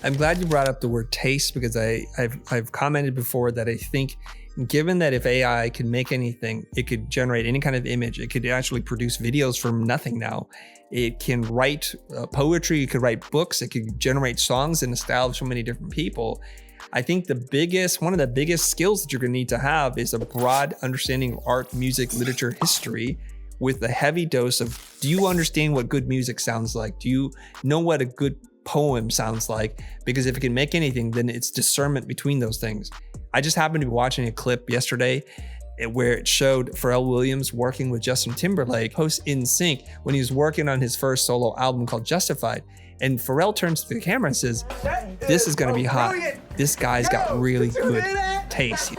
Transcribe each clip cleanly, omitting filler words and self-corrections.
I'm glad you brought up the word taste, because I've commented before that I think, given that if AI can make anything, it could generate any kind of image, it could actually produce videos from nothing now. It can write poetry, it could write books, it could generate songs in the style of so many different people. I think one of the biggest skills that you're going to need to have is a broad understanding of art, music, literature, history, with a heavy dose of, do you understand what good music sounds like? Do you know what a good poem sounds like? Because if it can make anything, then it's discernment between those things. I just happened to be watching a clip yesterday where it showed Pharrell Williams working with Justin Timberlake post In Sync when he was working on his first solo album called Justified. And Pharrell turns to the camera and says, "This is going to be hot. This guy's got really good taste.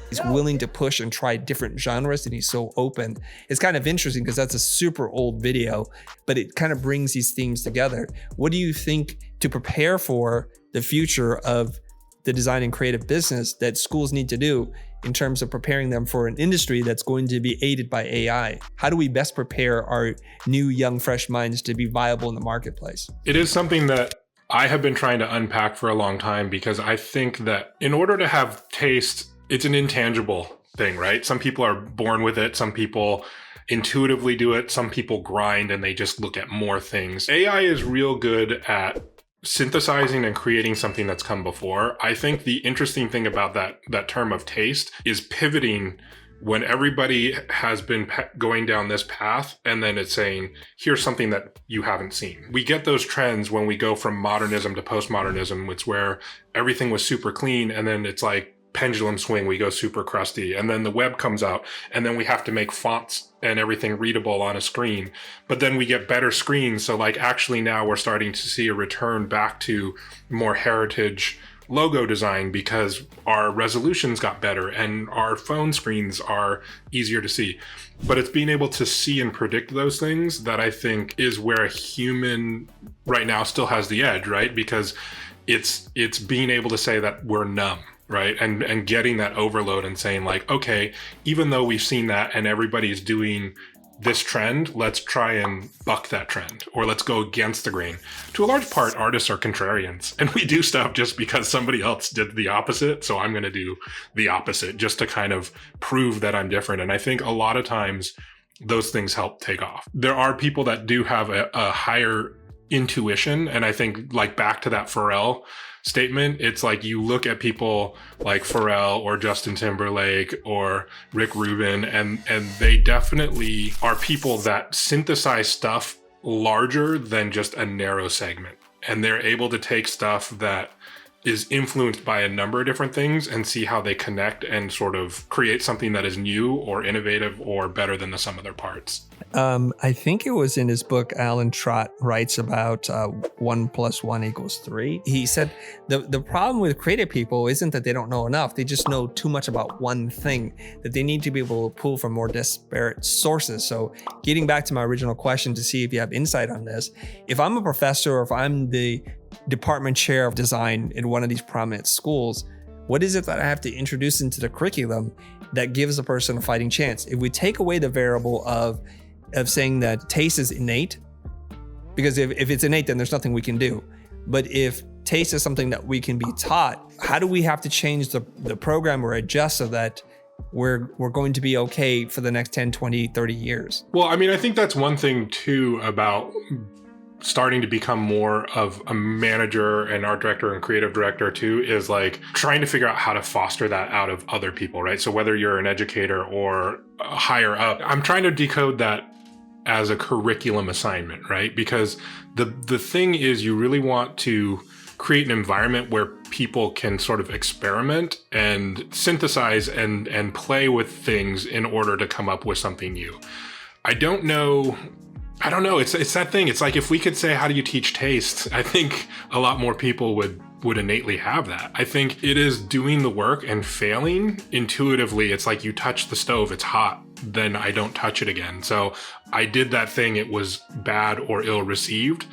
He's willing to push and try different genres, and he's so open." It's kind of interesting because that's a super old video, but it kind of brings these themes together. What do you think, to prepare for the future of the design and creative business, that schools need to do in terms of preparing them for an industry that's going to be aided by AI? How do we best prepare our new, young, fresh minds to be viable in the marketplace? It is something that I have been trying to unpack for a long time, because I think that in order to have taste, it's an intangible thing, right? Some people are born with it. Some people intuitively do it. Some people grind and they just look at more things. AI is real good at synthesizing and creating something that's come before. I think the interesting thing about that term of taste is pivoting when everybody has been going down this path, and then it's saying, here's something that you haven't seen. We get those trends when we go from modernism to postmodernism. It's where everything was super clean, and then it's like pendulum swing, we go super crusty, and then the web comes out, and then we have to make fonts and everything readable on a screen. But then we get better screens, so like actually now we're starting to see a return back to more heritage logo design, because our resolutions got better and our phone screens are easier to see. But it's being able to see and predict those things that I think is where a human right now still has the edge, right? Because it's being able to say that we're numb, right? And getting that overload and saying like, okay, even though we've seen that and everybody's doing this trend, let's try and buck that trend, or let's go against the grain. To a large part, artists are contrarians, and we do stuff just because somebody else did the opposite. So I'm going to do the opposite just to kind of prove that I'm different. And I think a lot of times those things help take off. There are people that do have a higher intuition. And I think like back to that Pharrell statement, it's like you look at people like Pharrell or Justin Timberlake or Rick Rubin, and they definitely are people that synthesize stuff larger than just a narrow segment. And they're able to take stuff that is influenced by a number of different things and see how they connect and sort of create something that is new or innovative or better than the sum of their parts. I think it was in his book, Alan Trott writes about 1 + 1 = 3. He said the problem with creative people isn't that they don't know enough. They just know too much about one thing, that they need to be able to pull from more disparate sources. So getting back to my original question to see if you have insight on this, if I'm a professor or if I'm the department chair of design in one of these prominent schools, what is it that I have to introduce into the curriculum that gives a person a fighting chance? If we take away the variable of saying that taste is innate, because if it's innate, then there's nothing we can do. But if taste is something that we can be taught, how do we have to change the program or adjust so that we're going to be okay for the next 10, 20, 30 years? Well, I mean, I think that's one thing too about starting to become more of a manager and art director and creative director too, is like trying to figure out how to foster that out of other people, right? So whether you're an educator or higher up, I'm trying to decode that as a curriculum assignment, right? Because the thing is, you really want to create an environment where people can sort of experiment and synthesize and play with things in order to come up with something new. I don't know. It's that thing. It's like if we could say, how do you teach taste? I think a lot more people would innately have that. I think it is doing the work and failing intuitively. It's like you touch the stove, it's hot, then I don't touch it again. So I did that thing, it was bad or ill received,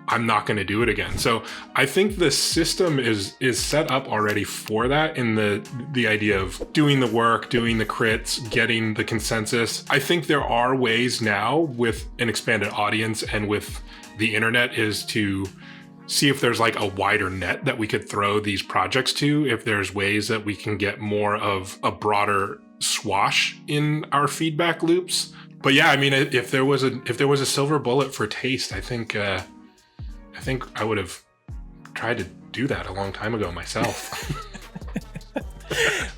I'm not going to do it again. So I think the system is set up already for that, in the idea of doing the work, doing the crits, getting the consensus. I think there are ways now with an expanded audience and with the internet is to see if there's like a wider net that we could throw these projects to, if there's ways that we can get more of a broader swash in our feedback loops. But yeah, I mean, if there was a silver bullet for taste, I think I would have tried to do that a long time ago myself.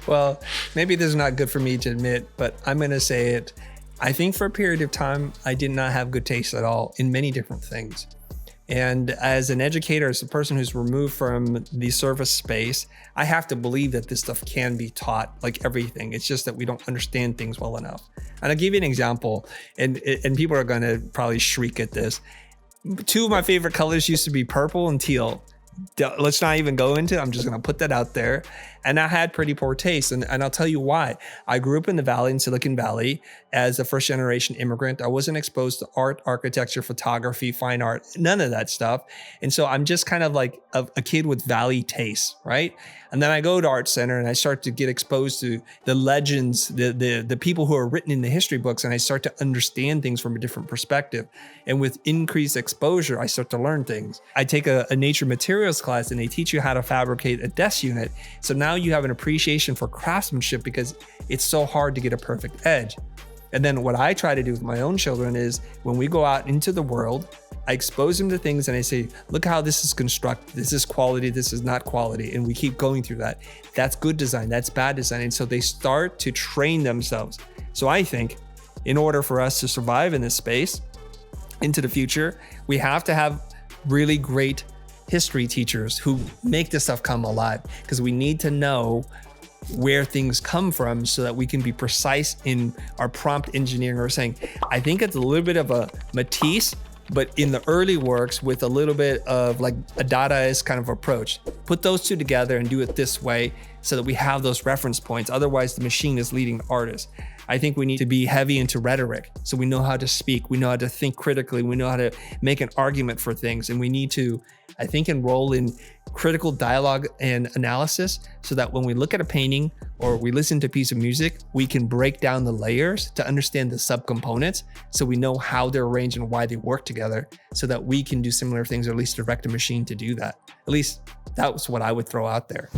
Well, maybe this is not good for me to admit, but I'm going to say it. I think for a period of time, I did not have good taste at all in many different things. And as an educator, as a person who's removed from the service space, I have to believe that this stuff can be taught, like everything. It's just that we don't understand things well enough. And I'll give you an example, and people are going to probably shriek at this. Two of my favorite colors used to be purple and teal. Let's not even go into it. I'm just going to put that out there. And I had pretty poor taste. And I'll tell you why. I grew up in the Valley, in Silicon Valley, as a first generation immigrant. I wasn't exposed to art, architecture, photography, fine art, none of that stuff. And so I'm just kind of like a kid with Valley taste, right? And then I go to Art Center and I start to get exposed to the legends, the people who are written in the history books, and I start to understand things from a different perspective. And with increased exposure, I start to learn things. I take a nature materials class and they teach you how to fabricate a desk unit. So now you have an appreciation for craftsmanship because it's so hard to get a perfect edge. And then what I try to do with my own children is when we go out into the world, I expose them to things and I say, look how this is constructed. This is quality. This is not quality. And we keep going through that. That's good design. That's bad design. And so they start to train themselves. So I think in order for us to survive in this space into the future, we have to have really great history teachers who make this stuff come alive, because we need to know where things come from so that we can be precise in our prompt engineering. Or saying, I think it's a little bit of a Matisse, but in the early works with a little bit of like a Dadaist kind of approach. Put those two together and do it this way so that we have those reference points. Otherwise, the machine is leading the artist. I think we need to be heavy into rhetoric so we know how to speak, we know how to think critically, we know how to make an argument for things, and we need to, I think, enroll in critical dialogue and analysis so that when we look at a painting or we listen to a piece of music, we can break down the layers to understand the subcomponents so we know how they're arranged and why they work together so that we can do similar things, or at least direct a machine to do that. At least that was what I would throw out there.